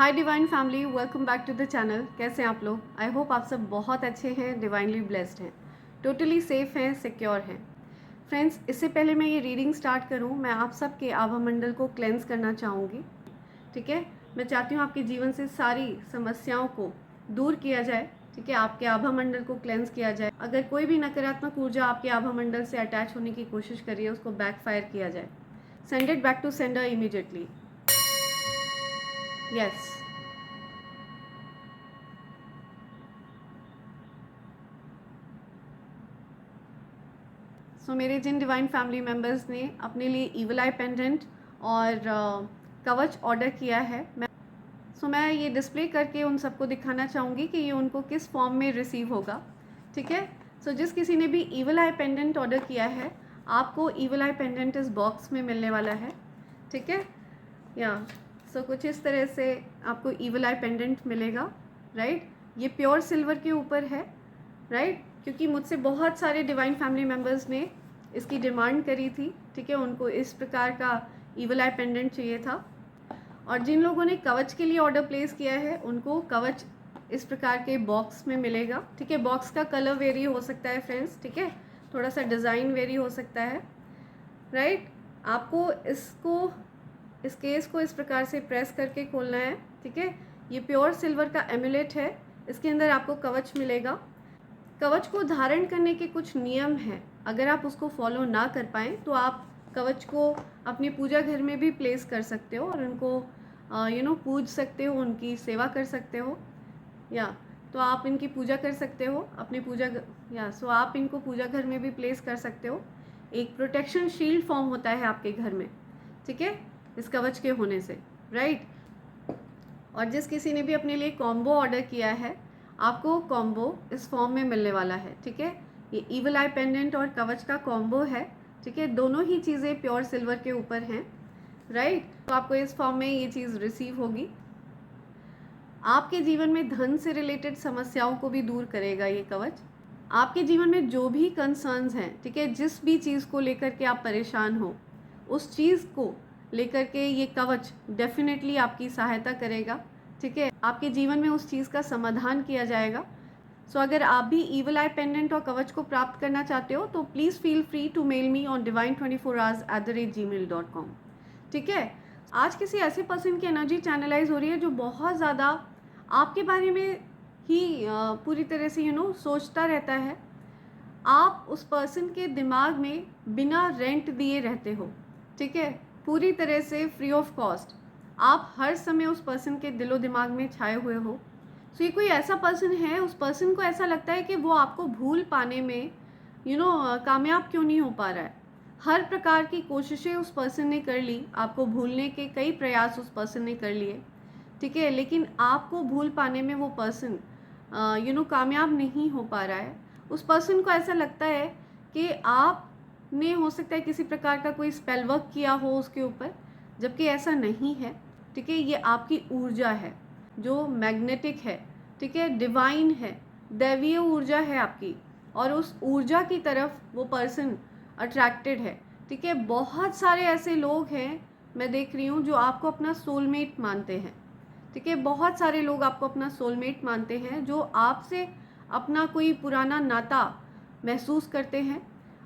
Hi divine family, welcome back to the channel. कैसे हैं आप लोग? आई होप आप सब बहुत अच्छे हैं, डिवाइनली ब्लेस्ड हैं, टोटली सेफ हैं, सिक्योर हैं। फ्रेंड्स, इससे पहले मैं ये रीडिंग स्टार्ट करूं, मैं आप सब के आभा मंडल को क्लेंस करना चाहूँगी। ठीक है, मैं चाहती हूँ आपके जीवन से सारी समस्याओं को दूर किया जाए। ठीक है, आपके आभा मंडल को क्लेंस किया जाए। अगर कोई भी नकारात्मक ऊर्जा आपके आभा मंडल से अटैच होने की कोशिश करिए, उसको बैकफायर किया जाए। Send it back to sender immediately. Yes. So मेरे जिन डिवाइन फैमिली मेम्बर्स ने अपने लिए ईवल आई पेंडेंट और कवच ऑर्डर किया है, मैं ये डिस्प्ले करके उन सबको दिखाना चाहूँगी कि ये उनको किस फॉर्म में रिसीव होगा। ठीक है, सो जिस किसी ने भी ईवल आई पेंडेंट ऑर्डर किया है, आपको ईवल आई पेंडेंट इस बॉक्स में मिलने वाला है। ठीक है, या सो कुछ इस तरह से आपको ईवल आई पेंडेंट मिलेगा। राइट, ये प्योर सिल्वर के ऊपर है। राइट, क्योंकि मुझसे बहुत सारे डिवाइन फैमिली मेम्बर्स ने इसकी डिमांड करी थी। ठीक है, उनको इस प्रकार का ईवल आई पेंडेंट चाहिए था। और जिन लोगों ने कवच के लिए ऑर्डर प्लेस किया है, उनको कवच इस प्रकार के बॉक्स में मिलेगा। ठीक है, बॉक्स का कलर वेरी हो सकता है फ्रेंड्स। ठीक है, थोड़ा सा डिज़ाइन वेरी हो सकता है। राइट, आपको इस केस को इस प्रकार से प्रेस करके खोलना है। ठीक है, ये प्योर सिल्वर का एमुलेट है, इसके अंदर आपको कवच मिलेगा। कवच को धारण करने के कुछ नियम हैं, अगर आप उसको फॉलो ना कर पाएँ तो आप कवच को अपनी पूजा घर में भी प्लेस कर सकते हो और उनको पूज सकते हो, उनकी सेवा कर सकते हो। या तो आप इनकी पूजा कर सकते हो अपने आप इनको पूजा घर में भी प्लेस कर सकते हो। एक प्रोटेक्शन शील्ड फॉर्म होता है आपके घर में। ठीक है, इस कवच के होने से। राइट, और जिस किसी ने भी अपने लिए कॉम्बो ऑर्डर किया है, आपको कॉम्बो इस फॉर्म में मिलने वाला है। ठीक है, ये ईवल आई पेंडेंट और कवच का कॉम्बो है। ठीक है, दोनों ही चीज़ें प्योर सिल्वर के ऊपर हैं। राइट, तो आपको इस फॉर्म में ये चीज़ रिसीव होगी। आपके जीवन में धन से रिलेटेड समस्याओं को भी दूर करेगा ये कवच। आपके जीवन में जो भी कंसर्न्स हैं, ठीक है, जिस भी चीज़ को लेकर के आप परेशान हो, उस चीज़ को लेकर के ये कवच डेफिनेटली आपकी सहायता करेगा। ठीक है, आपके जीवन में उस चीज़ का समाधान किया जाएगा। सो अगर आप भी ईवल आई पेंडेंट और कवच को प्राप्त करना चाहते हो तो please feel free to mail me on divine24hours@gmail.com। ठीक है, आज किसी ऐसे पर्सन की एनर्जी चैनलाइज हो रही है जो बहुत ज़्यादा आपके बारे में ही पूरी तरह से सोचता रहता है। आप उस पर्सन के दिमाग में बिना रेंट दिए रहते हो। ठीक है, पूरी तरह से फ्री ऑफ कॉस्ट आप हर समय उस पर्सन के दिलो दिमाग में छाए हुए हो। सो ये कोई ऐसा पर्सन है, उस पर्सन को ऐसा लगता है कि वो आपको भूल पाने में कामयाब क्यों नहीं हो पा रहा है। हर प्रकार की कोशिशें उस पर्सन ने कर ली, आपको भूलने के कई प्रयास उस पर्सन ने कर लिए। ठीक है, लेकिन आपको भूल पाने में वो पर्सन कामयाब नहीं हो पा रहा है। उस पर्सन को ऐसा लगता है कि आपने हो सकता है किसी प्रकार का कोई स्पेल वर्क किया हो उसके ऊपर, जबकि ऐसा नहीं है। ठीक है, ये आपकी ऊर्जा है जो मैग्नेटिक है। ठीक है, डिवाइन है, दैवीय ऊर्जा है आपकी, और उस ऊर्जा की तरफ वो पर्सन अट्रैक्टेड है। ठीक है, बहुत सारे ऐसे लोग हैं मैं देख रही हूँ जो आपको अपना सोलमेट मानते हैं। ठीक है, बहुत सारे लोग आपको अपना सोलमेट मानते हैं, जो आपसे अपना कोई पुराना नाता महसूस करते हैं।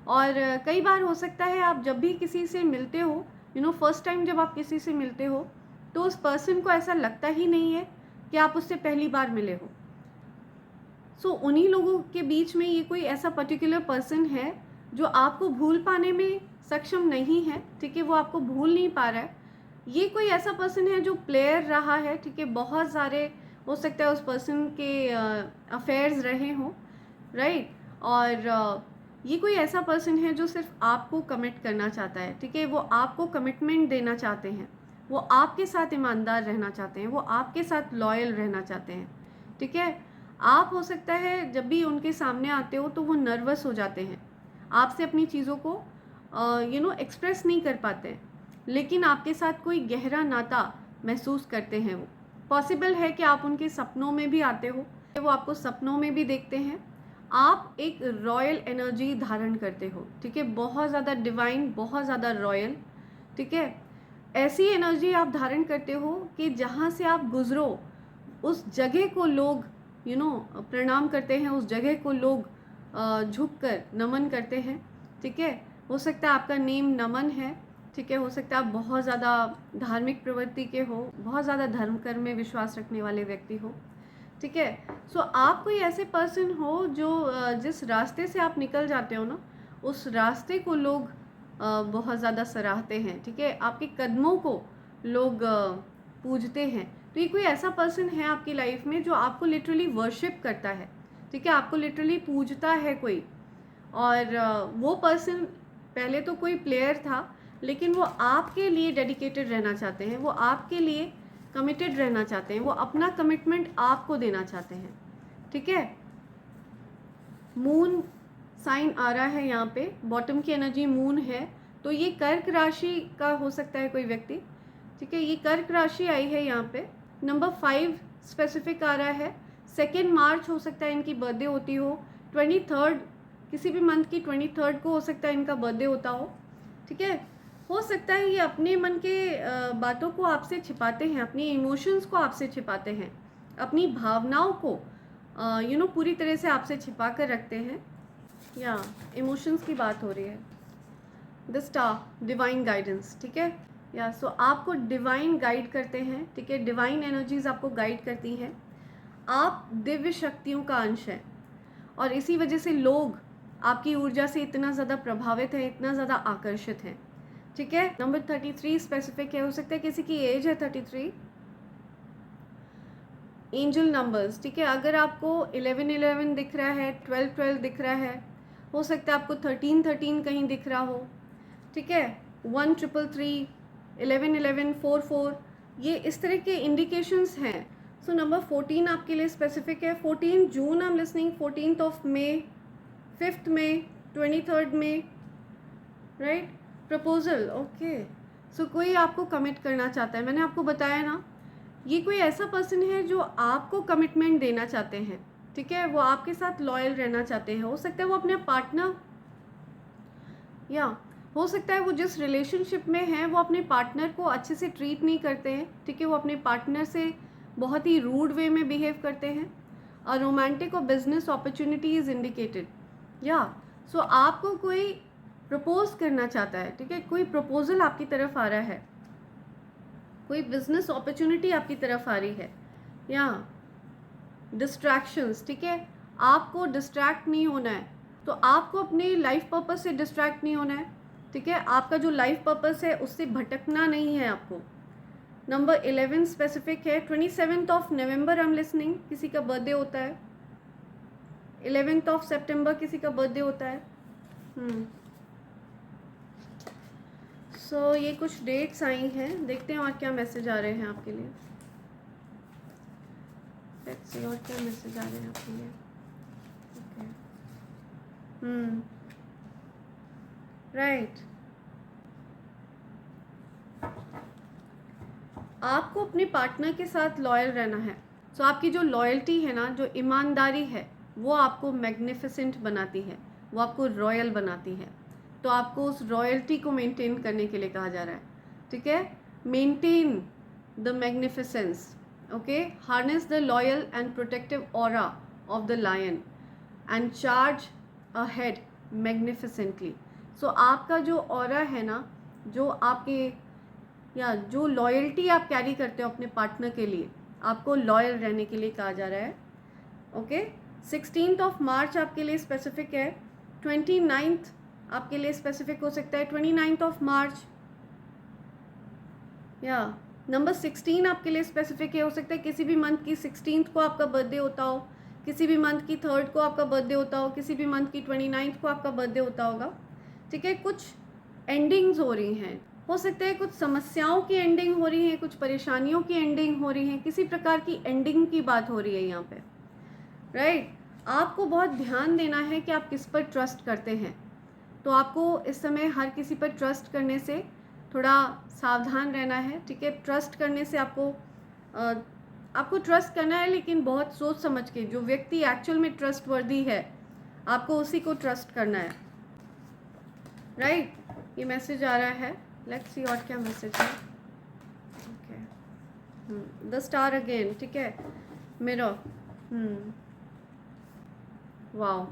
और कई बार हो सकता है आप जब भी किसी से मिलते हो, फर्स्ट टाइम जब आप किसी से मिलते हो तो उस पर्सन को ऐसा लगता ही नहीं है कि आप उससे पहली बार मिले हो। सो उन्हीं लोगों के बीच में ये कोई ऐसा पर्टिकुलर पर्सन है जो आपको भूल पाने में सक्षम नहीं है। ठीक है, वो आपको भूल नहीं पा रहा है। ये कोई ऐसा पर्सन है जो प्लेयर रहा है। ठीक है, बहुत सारे हो सकता है उस पर्सन के अफेयर्स रहे हों। राइट, और ये कोई ऐसा पर्सन है जो सिर्फ आपको कमिट करना चाहता है। ठीक है, वो आपको कमिटमेंट देना चाहते हैं, वो आपके साथ ईमानदार रहना चाहते हैं, वो आपके साथ लॉयल रहना चाहते हैं। ठीक है, आप हो सकता है जब भी उनके सामने आते हो तो वो नर्वस हो जाते हैं, आपसे अपनी चीज़ों को एक्सप्रेस नहीं कर पाते हैं, लेकिन आपके साथ कोई गहरा नाता महसूस करते हैं। वो पॉसिबल है कि आप उनके सपनों में भी आते हो, वो आपको सपनों में भी देखते हैं। आप एक रॉयल एनर्जी धारण करते हो। ठीक है, बहुत ज़्यादा डिवाइन, बहुत ज़्यादा रॉयल। ठीक है, ऐसी एनर्जी आप धारण करते हो कि जहाँ से आप गुजरो उस जगह को लोग प्रणाम करते हैं, उस जगह को लोग झुक कर नमन करते हैं। ठीक है, हो सकता है आपका नेम नमन है। ठीक है, हो सकता है आप बहुत ज़्यादा धार्मिक प्रवृत्ति के हो, बहुत ज़्यादा धर्म कर्म में विश्वास रखने वाले व्यक्ति हो। ठीक है, सो आप कोई ऐसे पर्सन हो जो जिस रास्ते से आप निकल जाते हो ना, उस रास्ते को लोग बहुत ज़्यादा सराहते हैं। ठीक है, आपके कदमों को लोग पूजते हैं। तो ये कोई ऐसा पर्सन है आपकी लाइफ में जो आपको लिटरली वर्शिप करता है। ठीक है, आपको लिटरली पूजता है कोई। और वो पर्सन पहले तो कोई प्लेयर था, लेकिन वो आपके लिए डेडिकेटेड रहना चाहते हैं, वो आपके लिए कमिटेड रहना चाहते हैं, वो अपना कमिटमेंट आपको देना चाहते हैं। ठीक है, मून साइन आ रहा है यहाँ पे, बॉटम की एनर्जी मून है, तो ये कर्क राशि का हो सकता है कोई व्यक्ति। ठीक है, ये कर्क राशि आई है यहाँ पे। नंबर 5 स्पेसिफिक आ रहा है। 2 मार्च हो सकता है इनकी बर्थडे होती हो। 23 किसी भी मंथ की 23 को हो सकता है इनका बर्थडे होता हो। ठीक है, हो सकता है ये अपने मन के बातों को आपसे छिपाते हैं, अपनी इमोशंस को आपसे छिपाते हैं, अपनी भावनाओं को पूरी तरह से आपसे छिपा कर रखते हैं। या इमोशंस की बात हो रही है। The star, divine guidance. ठीक है, या सो आपको डिवाइन गाइड करते हैं। ठीक है, डिवाइन एनर्जीज आपको गाइड करती हैं। आप दिव्य शक्तियों का अंश हैं और इसी वजह से लोग आपकी ऊर्जा से इतना ज़्यादा प्रभावित हैं, इतना ज़्यादा आकर्षित हैं। ठीक है, नंबर 33 स्पेसिफिक है, हो सकता है किसी की एज है 33। Angel numbers. ठीक है, अगर आपको 11-11 दिख रहा है, 12-12 दिख रहा है, हो सकता है आपको 13-13 कहीं दिख रहा हो। ठीक है, 1-3-3, 11-11, 4-4, ये इस तरह के इंडिकेशंस हैं। सो नंबर 14 आपके लिए स्पेसिफिक है। 14 June I am listening, 14 May, 5 May, 23 May, right. Proposal, okay. So कोई आपको कमिट करना चाहता है। मैंने आपको बताया ना, ये कोई ऐसा पर्सन है जो आपको कमिटमेंट देना चाहते हैं। ठीक है, वो आपके साथ लॉयल रहना चाहते हैं। हो सकता है वो अपने पार्टनर, या हो सकता है वो जिस रिलेशनशिप में है वो अपने पार्टनर को अच्छे से ट्रीट नहीं करते हैं। ठीक है, वो अपने पार्टनर से बहुत ही रूड वे में बिहेव करते हैं। और रोमांटिक और बिजनेस अपॉर्चुनिटी इज इंडिकेटेड। या सो आपको कोई प्रपोज करना चाहता है। ठीक है, कोई प्रपोजल आपकी तरफ आ रहा है, कोई बिजनेस अपॉर्चुनिटी आपकी तरफ आ रही है। या डिस्ट्रैक्शंस। ठीक है, आपको डिस्ट्रैक्ट नहीं होना है, तो आपको अपने लाइफ पर्पस से डिस्ट्रैक्ट नहीं होना है। ठीक है, आपका जो लाइफ पर्पस है उससे भटकना नहीं है आपको। नंबर 11 स्पेसिफिक है। 27 नवंबर आई एम लिसनिंग, किसी का बर्थडे होता है। 11 सितंबर किसी का बर्थडे होता है। सो ये कुछ डेट्स आई हैं, देखते हैं और क्या मैसेज आ रहे हैं आपके लिए। लेट्स सी और क्या मैसेज आ रहे हैं आपके लिए। Okay, right. आपको अपने पार्टनर के साथ लॉयल रहना है। सो आपकी जो लॉयल्टी है ना, जो ईमानदारी है, वो आपको मैग्निफिसेंट बनाती है, वो आपको रॉयल बनाती है। तो आपको उस रॉयल्टी को मेंटेन करने के लिए कहा जा रहा है। ठीक है, maintain the magnificence. Okay, harness the loyal and protective aura of the lion and charge ahead magnificently. So आपका जो ऑरा है ना, जो आपके या जो लॉयल्टी आप कैरी करते हो अपने पार्टनर के लिए, आपको लॉयल रहने के लिए कहा जा रहा है। ओके, 16 मार्च आपके लिए स्पेसिफिक है। 29 आपके लिए स्पेसिफिक हो सकता है। 29 मार्च। या नंबर 16 आपके लिए स्पेसिफिक है। हो सकता है किसी भी मंथ की 16 को आपका बर्थडे होता हो, किसी भी मंथ की 3 को आपका बर्थडे होता हो, किसी भी मंथ की 29 को आपका बर्थडे होता होगा। ठीक है, कुछ एंडिंग्स हो रही हैं। हो सकता है कुछ समस्याओं की एंडिंग हो रही है, कुछ परेशानियों की एंडिंग हो रही है, किसी प्रकार की एंडिंग की बात हो रही है यहाँ पे, राइट। आपको बहुत ध्यान देना है कि आप किस पर ट्रस्ट करते हैं। तो आपको इस समय हर किसी पर ट्रस्ट करने से थोड़ा सावधान रहना है। ठीक है, ट्रस्ट करने से आपको ट्रस्ट करना है, लेकिन बहुत सोच समझ के। जो व्यक्ति एक्चुअल में ट्रस्ट वर्दी है, आपको उसी को ट्रस्ट करना है, राइट। ये मैसेज आ रहा है, लेट्स सी और क्या मैसेज है। द स्टार अगेन, ठीक है, मिरर, वाओ,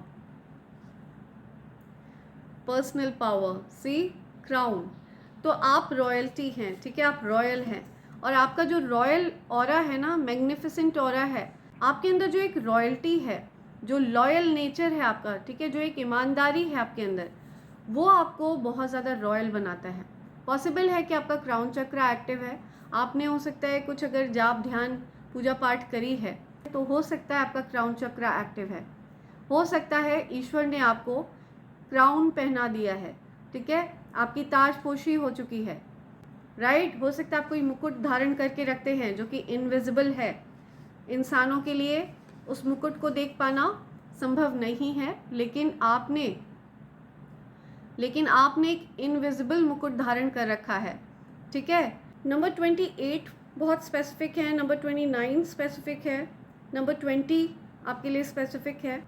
पर्सनल पावर, सी, क्राउन। तो आप रॉयल्टी हैं, ठीक है, आप रॉयल हैं, और आपका जो रॉयल ऑरा है ना, मैग्निफिसेंट ऑरा है, आपके अंदर जो एक रॉयल्टी है, जो लॉयल नेचर है आपका, ठीक है, जो एक ईमानदारी है आपके अंदर, वो आपको बहुत ज़्यादा रॉयल बनाता है। पॉसिबल है कि आपका क्राउन चक्र एक्टिव है, आपने हो सकता है कुछ अगर जाप ध्यान पूजा पाठ करी है तो हो सकता है आपका क्राउन चक्र एक्टिव है, हो सकता है ईश्वर ने आपको क्राउन पहना दिया है, ठीक है, आपकी ताजपोशी हो चुकी है, राइट। हो सकता है आप कोई मुकुट धारण करके रखते हैं जो कि इनविजिबल है, इंसानों के लिए उस मुकुट को देख पाना संभव नहीं है, लेकिन आपने एक इनविजिबल मुकुट धारण कर रखा है, ठीक है। नंबर 28 बहुत स्पेसिफिक है, नंबर 29 स्पेसिफिक है, नंबर 20 आपके लिए स्पेसिफिक है।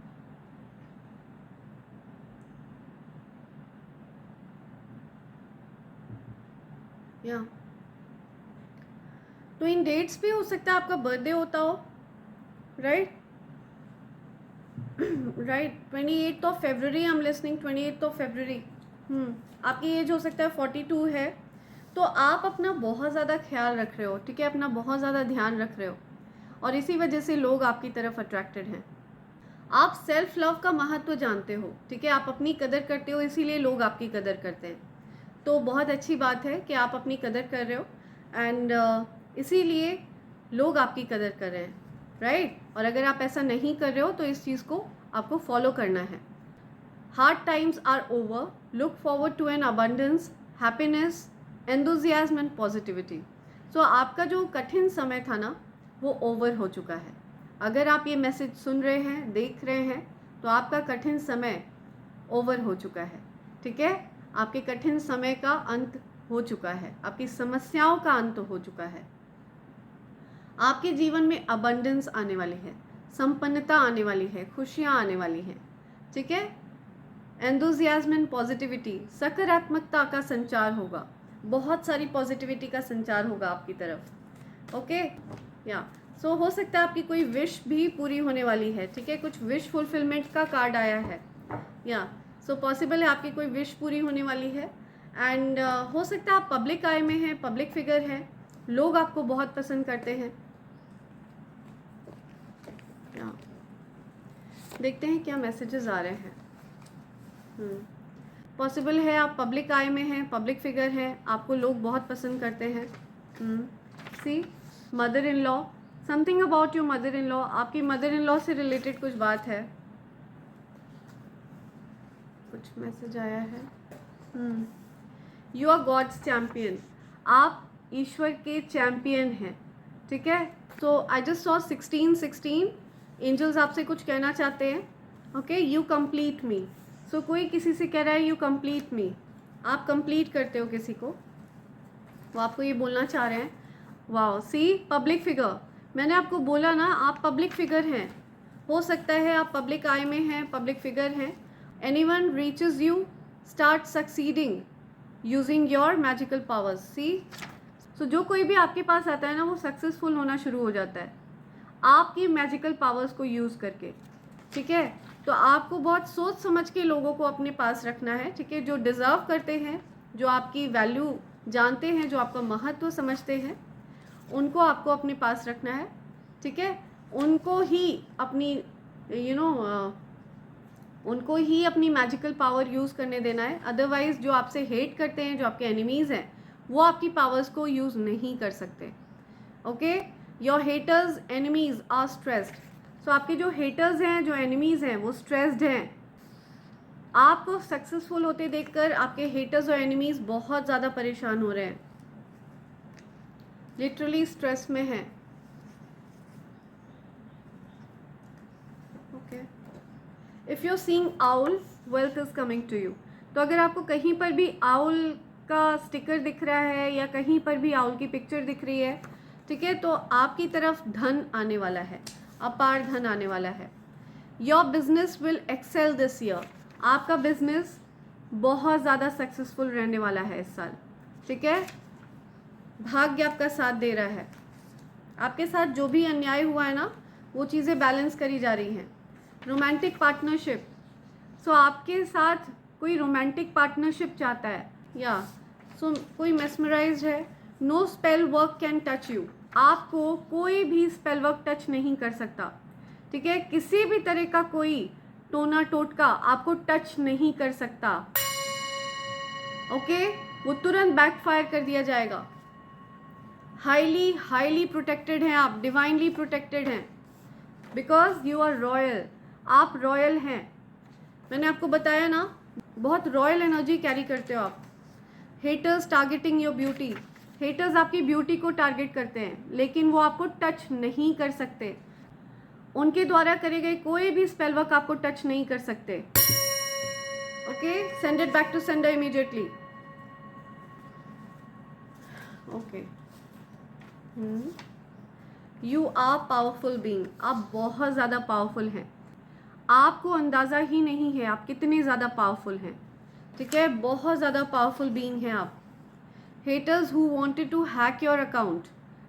या तो इन डेट्स पे हो सकता है आपका बर्थडे होता हो, right, right, 28 of February I am listening, 28 of February. आपकी एज हो सकता है 42 है, तो आप अपना बहुत ज़्यादा ख्याल रख रहे हो, ठीक है, अपना बहुत ज़्यादा ध्यान रख रहे हो, और इसी वजह से लोग आपकी तरफ अट्रैक्टेड हैं। आप सेल्फ लव का महत्व जानते हो, ठीक है, आप अपनी कदर करते हो, इसीलिए लोग आपकी कदर करते हैं। तो बहुत अच्छी बात है कि आप अपनी कदर कर रहे हो, एंड इसीलिए लोग आपकी कदर कर रहे हैं, राइट। और अगर आप ऐसा नहीं कर रहे हो तो इस चीज़ को आपको फॉलो करना है। Hard times are over, look forward to an abundance, happiness, enthusiasm and positivity. So आपका जो कठिन समय था ना, वो ओवर हो चुका है। अगर आप ये मैसेज सुन रहे हैं, देख रहे हैं, तो आपका कठिन समय ओवर हो चुका है, ठीक है, आपके कठिन समय का अंत हो चुका है, आपकी समस्याओं का अंत हो चुका है। आपके जीवन में अबंडेंस आने वाली है, संपन्नता आने वाली है, खुशियाँ आने वाली हैं, ठीक है। एंथुजियाज्म एंड पॉजिटिविटी, सकारात्मकता का संचार होगा, बहुत सारी पॉजिटिविटी का संचार होगा आपकी तरफ, ओके। या सो हो सकता है आपकी कोई विश भी पूरी होने वाली है, ठीक है, कुछ विश फुलफिलमेंट का कार्ड आया है, या सो पॉसिबल है आपकी कोई विश पूरी होने वाली है। एंड हो सकता है आप पब्लिक आई में हैं, पब्लिक फिगर हैं, लोग आपको बहुत पसंद करते हैं। देखते हैं क्या मैसेजेस आ रहे हैं। पॉसिबल है आप पब्लिक आई में हैं, पब्लिक फिगर हैं, आपको लोग बहुत पसंद करते हैं। See, mother in law, something about your mother in law, आपकी मदर इन लॉ से रिलेटेड कुछ बात है, कुछ मैसेज आया है। यू आर गॉड्स चैम्पियन, आप ईश्वर के चैम्पियन हैं, ठीक है। तो आई जस्ट सॉ 16 एंजल्स आपसे कुछ कहना चाहते हैं, ओके। यू कंप्लीट मी, सो कोई किसी से कह रहा है यू कंप्लीट मी, आप कंप्लीट करते हो किसी को, वो आपको ये बोलना चाह रहे हैं। वाओ, सी, पब्लिक फिगर, मैंने आपको बोला ना आप पब्लिक फिगर हैं, हो सकता है आप पब्लिक आई में हैं, पब्लिक फिगर हैं। Anyone reaches you start succeeding using your magical powers, see. So जो कोई भी आपके पास आता है ना, वो सक्सेसफुल होना शुरू हो जाता है आपकी मैजिकल पावर्स को यूज़ करके, ठीक है। तो आपको बहुत सोच समझ के लोगों को अपने पास रखना है, ठीक है, जो डिज़र्व करते हैं, जो आपकी वैल्यू जानते हैं, जो आपका महत्व समझते हैं, उनको आपको अपने पास रखना है, ठीक है। उनको ही अपनी उनको ही अपनी मैजिकल पावर यूज़ करने देना है। अदरवाइज़ जो आपसे हेट करते हैं, जो आपके एनिमीज़ हैं, वो आपकी पावर्स को यूज़ नहीं कर सकते, okay. Your haters enemies are stressed, so आपके जो हेटर्स हैं, जो एनिमीज़ हैं, वो स्ट्रेस्ड हैं। आपको सक्सेसफुल होते देखकर आपके हेटर्स और एनिमीज़ बहुत ज़्यादा परेशान हो रहे हैं, लिटरली स्ट्रेस में हैं, okay. If you are seeing owl, wealth is coming to you, तो अगर आपको कहीं पर भी आउल का स्टिकर दिख रहा है या कहीं पर भी आउल की पिक्चर दिख रही है, ठीक है, तो आपकी तरफ धन आने वाला है, अपार धन आने वाला है। Your business will excel this year, आपका बिजनेस बहुत ज़्यादा सक्सेसफुल रहने वाला है इस साल, ठीक है, भाग्य आपका साथ दे रहा है, आपके साथ जो भी अन्याय हुआ है ना, वो चीज़ें बैलेंस करी जा रही हैं। रोमांटिक पार्टनरशिप, सो आपके साथ कोई रोमांटिक पार्टनरशिप चाहता है, या सो कोई मेस्मराइज्ड है। No spell work can touch you, आपको कोई भी स्पेल वर्क टच नहीं कर सकता, ठीक है। किसी भी तरह का कोई टोना टोटका आपको टच नहीं कर सकता, ओके। वो तुरंत बैकफायर कर दिया जाएगा। हाईली प्रोटेक्टेड हैं आप, डिवाइनली प्रोटेक्टेड हैं, बिकॉज यू आर रॉयल। आप रॉयल हैं, मैंने आपको बताया ना, बहुत रॉयल एनर्जी कैरी करते हो आप। Haters targeting your beauty, haters आपकी ब्यूटी को टारगेट करते हैं, लेकिन वो आपको टच नहीं कर सकते। उनके द्वारा करे गए कोई भी स्पेल वर्क आपको टच नहीं कर सकते, okay. Send it back to sender immediately, okay. You are powerful being, आप बहुत ज़्यादा पावरफुल हैं। आपको अंदाज़ा ही नहीं है आप कितने ज़्यादा पावरफुल हैं, ठीक है। बहुत ज़्यादा पावरफुल बीइंग हैं आप। Haters who wanted to hack your account,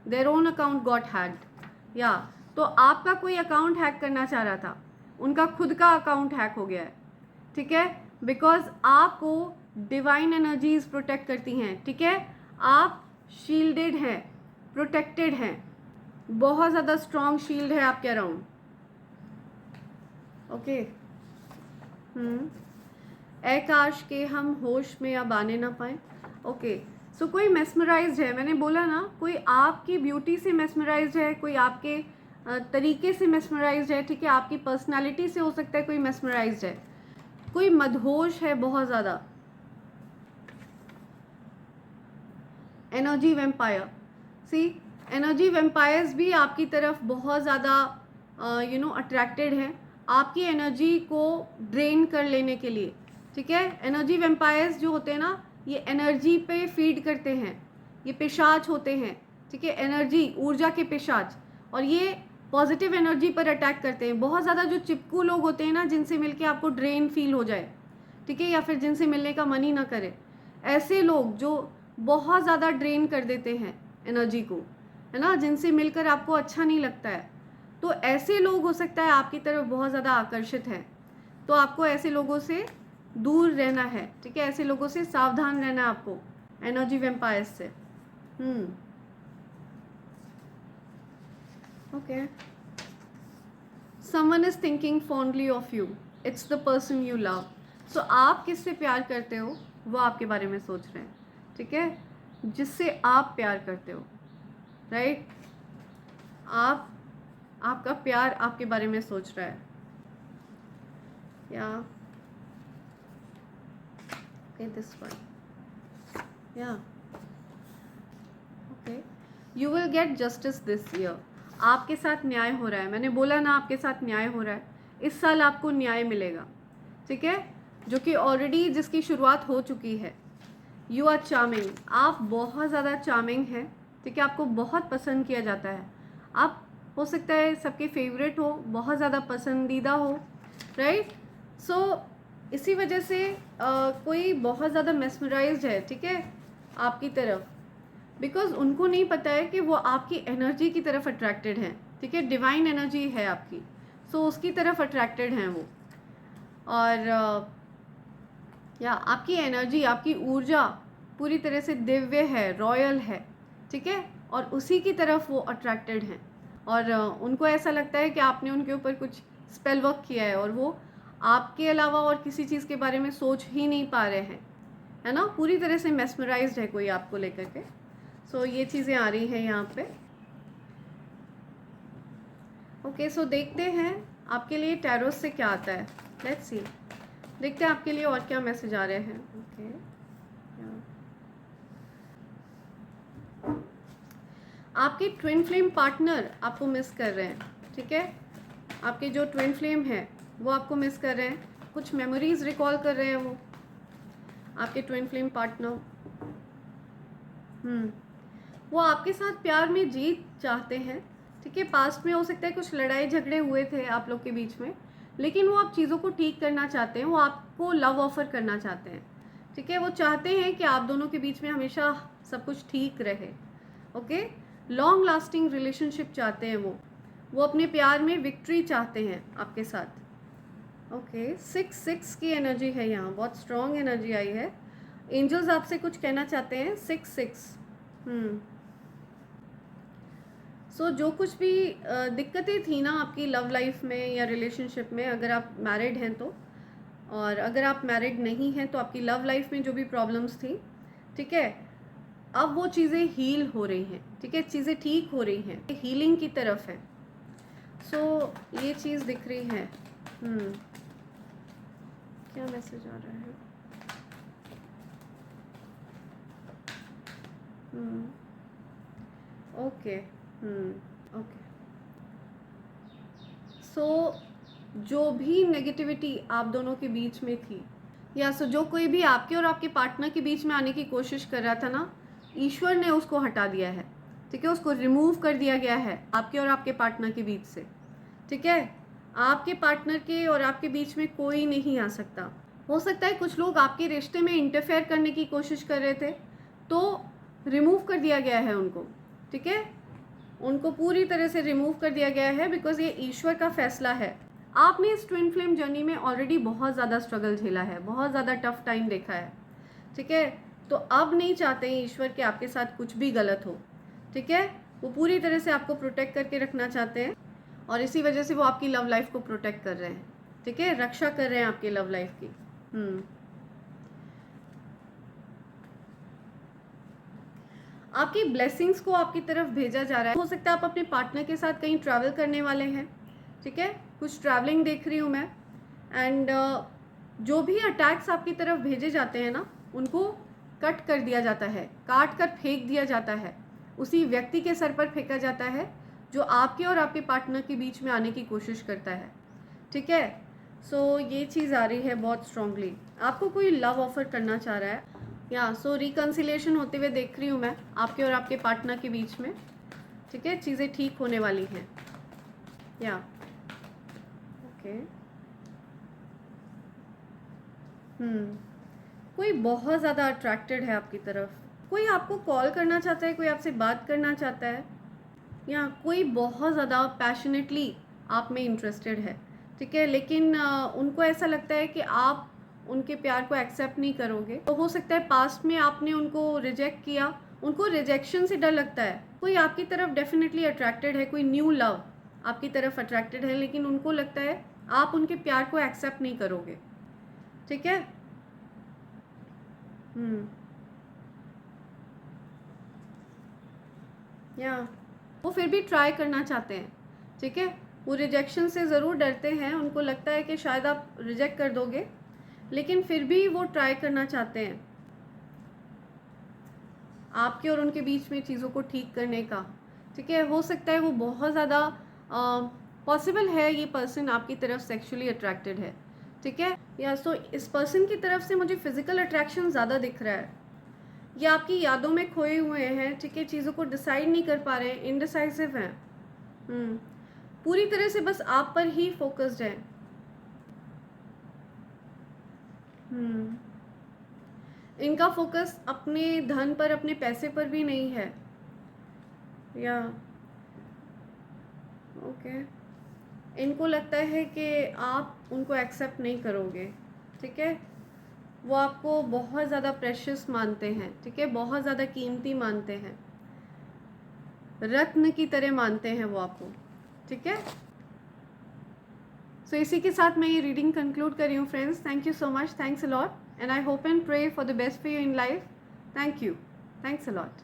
their own account got hacked, या तो आपका कोई अकाउंट हैक करना चाह रहा था, उनका खुद का अकाउंट हैक हो गया है, ठीक है। बिकॉज आपको डिवाइन एनर्जीज प्रोटेक्ट करती हैं, ठीक है। आप शील्डेड हैं, प्रोटेक्टेड हैं, बहुत ज़्यादा स्ट्रॉन्ग शील्ड है आपके अराउंड, ओके। काश के हम होश में अब आने ना पाए, ओके। सो कोई मेस्मराइज्ड है, मैंने बोला ना, कोई आपकी ब्यूटी से मेस्मराइज्ड है, कोई आपके तरीके से मेस्मराइज्ड है, ठीक है। आपकी पर्सनालिटी से हो सकता है कोई मेस्मराइज्ड है, कोई मदहोश है बहुत ज़्यादा। एनर्जी वेम्पायर, सी एनर्जी वेम्पायर्स भी आपकी तरफ बहुत ज़्यादा अट्रैक्टेड हैं, आपकी एनर्जी को ड्रेन कर लेने के लिए, ठीक है। एनर्जी वेम्पायर्स जो होते हैं ना, ये एनर्जी पे फीड करते हैं, ये पिशाच होते हैं, ठीक है। एनर्जी, ऊर्जा के पिशाच, और ये पॉजिटिव एनर्जी पर अटैक करते हैं। बहुत ज़्यादा जो चिपकू लोग होते हैं ना, जिनसे मिलके आपको ड्रेन फील हो जाए, ठीक है, या फिर जिनसे मिलने का मन ही ना करे, ऐसे लोग जो बहुत ज़्यादा ड्रेन कर देते हैं एनर्जी को, है ना, जिनसे मिलकर आपको अच्छा नहीं लगता है, तो ऐसे लोग हो सकता है आपकी तरफ बहुत ज़्यादा आकर्षित हैं। तो आपको ऐसे लोगों से दूर रहना है, ठीक है। ऐसे लोगों से सावधान रहना है आपको, एनर्जी वेम्पायर्स से। Okay. Someone is thinking fondly of you, it's the person you love. So आप किससे प्यार करते हो, वो आपके बारे में सोच रहे हैं, ठीक है। जिससे आप प्यार करते हो, राइट, आपका प्यार आपके बारे में सोच रहा है, या दिस वन, या okay. You will get justice this year, आपके साथ न्याय हो रहा है, मैंने बोला ना आपके साथ न्याय हो रहा है, इस साल आपको न्याय मिलेगा, ठीक है, जो कि ऑलरेडी जिसकी शुरुआत हो चुकी है। यू आर चार्मिंग, आप बहुत ज़्यादा चार्मिंग हैं, ठीक है। आपको बहुत पसंद किया जाता है, आप हो सकता है सबके फेवरेट हो, बहुत ज़्यादा पसंदीदा हो, राइट। सो इसी वजह से कोई बहुत ज़्यादा मेस्मराइज्ड है, ठीक है, आपकी तरफ, बिकॉज उनको नहीं पता है कि वो आपकी एनर्जी की तरफ अट्रैक्टेड हैं, ठीक है। डिवाइन एनर्जी है आपकी, सो उसकी तरफ अट्रैक्टेड हैं वो, और या आपकी एनर्जी, आपकी ऊर्जा पूरी तरह से दिव्य है, रॉयल है, ठीक है, और उसी की तरफ वो अट्रैक्टेड हैं, और उनको ऐसा लगता है कि आपने उनके ऊपर कुछ स्पेल वर्क किया है, और वो आपके अलावा और किसी चीज़ के बारे में सोच ही नहीं पा रहे हैं, है ना। पूरी तरह से मेस्मराइज्ड है कोई आपको लेकर के। सो ये चीज़ें आ रही हैं यहाँ पे, ओके। सो देखते हैं आपके लिए टैरोस से क्या आता है, लेट्स सी, देखते हैं आपके लिए और क्या मैसेज आ रहे हैं, ओके। आपके ट्विन फ्लेम पार्टनर आपको मिस कर रहे हैं, ठीक है। आपके जो ट्विन फ्लेम हैं वो आपको मिस कर रहे हैं, कुछ मेमोरीज रिकॉल कर रहे हैं वो आपके ट्विन फ्लेम पार्टनर। वो आपके साथ प्यार में जीत चाहते हैं, ठीक है। पास्ट में हो सकता है कुछ लड़ाई झगड़े हुए थे आप लोग के बीच में, लेकिन वो आप चीज़ों को ठीक करना चाहते हैं, वो आपको लव ऑफर करना चाहते हैं, ठीक है। वो चाहते हैं कि आप दोनों के बीच में हमेशा सब कुछ ठीक रहे, ओके। लॉन्ग लास्टिंग रिलेशनशिप चाहते हैं वो अपने प्यार में विक्ट्री चाहते हैं आपके साथ। ओके, 6 की एनर्जी है यहाँ, बहुत स्ट्रॉन्ग एनर्जी आई है। एंजल्स आपसे कुछ कहना चाहते हैं। 6 सो जो कुछ भी दिक्कतें थी ना आपकी लव लाइफ में या रिलेशनशिप में, अगर आप मैरिड हैं तो, और अगर आप मैरिड नहीं हैं तो आपकी लव लाइफ में जो भी प्रॉब्लम्स थी, ठीक है, अब वो चीज़ें हील हो रही हैं, ठीक है, चीज़ें ठीक हो रही हैं, हीलिंग की तरफ है। सो ये चीज़ दिख रही है। क्या मैसेज आ रहा है? Okay okay. सो जो भी नेगेटिविटी आप दोनों के बीच में थी, या सो जो कोई भी आपके और आपके पार्टनर के बीच में आने की कोशिश कर रहा था ना, ईश्वर ने उसको हटा दिया है, ठीक है, उसको रिमूव कर दिया गया है आपके और आपके पार्टनर के बीच से, ठीक है। आपके पार्टनर के और आपके बीच में कोई नहीं आ सकता। हो सकता है कुछ लोग आपके रिश्ते में इंटरफेयर करने की कोशिश कर रहे थे, तो रिमूव कर दिया गया है उनको, ठीक है, उनको पूरी तरह से रिमूव कर दिया गया है, बिकॉज ये ईश्वर का फैसला है। आपने इस ट्विन फ्लेम जर्नी में ऑलरेडी बहुत ज़्यादा स्ट्रगल झेला है, बहुत ज़्यादा टफ टाइम देखा है, ठीक है, तो अब नहीं चाहते हैं ईश्वर कि आपके साथ कुछ भी गलत हो, ठीक है, वो पूरी तरह से आपको प्रोटेक्ट करके रखना चाहते हैं, और इसी वजह से वो आपकी लव लाइफ को प्रोटेक्ट कर रहे हैं, ठीक है, रक्षा कर रहे हैं आपकी लव लाइफ की। आपकी ब्लेसिंग्स को आपकी तरफ भेजा जा रहा है। हो सकता है आप अपने पार्टनर के साथ कहीं ट्रैवल करने वाले हैं, ठीक है, कुछ ट्रैवलिंग देख रही हूँ मैं। एंड जो भी अटैक्स आपकी तरफ भेजे जाते हैं ना, उनको कट कर दिया जाता है, काट कर फेंक दिया जाता है, उसी व्यक्ति के सर पर फेंका जाता है जो आपके और आपके पार्टनर के बीच में आने की कोशिश करता है, ठीक है। सो ये चीज़ आ रही है बहुत स्ट्रांगली। आपको कोई लव ऑफर करना चाह रहा है, या सो रिकन्सिलिएशन होते हुए देख रही हूँ मैं आपके और आपके पार्टनर के बीच में, ठीक है, चीज़ें ठीक होने वाली हैं, या ओके। कोई बहुत ज़्यादा अट्रैक्टेड है आपकी तरफ, कोई आपको कॉल करना चाहता है, कोई आपसे बात करना चाहता है, या कोई बहुत ज़्यादा पैशनेटली आप में इंटरेस्टेड है, ठीक है, लेकिन उनको ऐसा लगता है कि आप उनके प्यार को एक्सेप्ट नहीं करोगे। तो हो सकता है पास्ट में आपने उनको रिजेक्ट किया, उनको रिजेक्शन से डर लगता है। कोई आपकी तरफ डेफिनेटली अट्रैक्टेड है, कोई न्यू लव आपकी तरफ अट्रैक्टेड है, लेकिन उनको लगता है आप उनके प्यार को एक्सेप्ट नहीं करोगे, ठीक है। या वो फिर भी ट्राई करना चाहते हैं, ठीक है, वो रिजेक्शन से ज़रूर डरते हैं, उनको लगता है कि शायद आप रिजेक्ट कर दोगे, लेकिन फिर भी वो ट्राई करना चाहते हैं आपके और उनके बीच में चीज़ों को ठीक करने का, ठीक है। हो सकता है वो बहुत ज़्यादा पॉसिबल है ये पर्सन आपकी तरफ सेक्सुअली अट्रैक्टेड है, ठीक है, या सो इस पर्सन की तरफ से मुझे फिज़िकल अट्रैक्शन ज़्यादा दिख रहा है, या आपकी यादों में खोए हुए हैं, ठीक है, चीज़ों को डिसाइड नहीं कर पा रहे हैं, इनडिसाइसिव हैं, पूरी तरह से बस आप पर ही फोकस्ड है। इनका फोकस अपने धन पर, अपने पैसे पर भी नहीं है, या ओके, इनको लगता है कि आप उनको एक्सेप्ट नहीं करोगे, ठीक है, वो आपको बहुत ज़्यादा प्रेशियस मानते हैं, ठीक है, बहुत ज़्यादा कीमती मानते हैं, रत्न की तरह मानते हैं वो आपको, ठीक है। सो इसी के साथ मैं ये रीडिंग कंक्लूड कर रही हूँ friends. Thank you so much, thanks a lot, and I hope and pray for the best for you in life. Thank you, thanks a lot.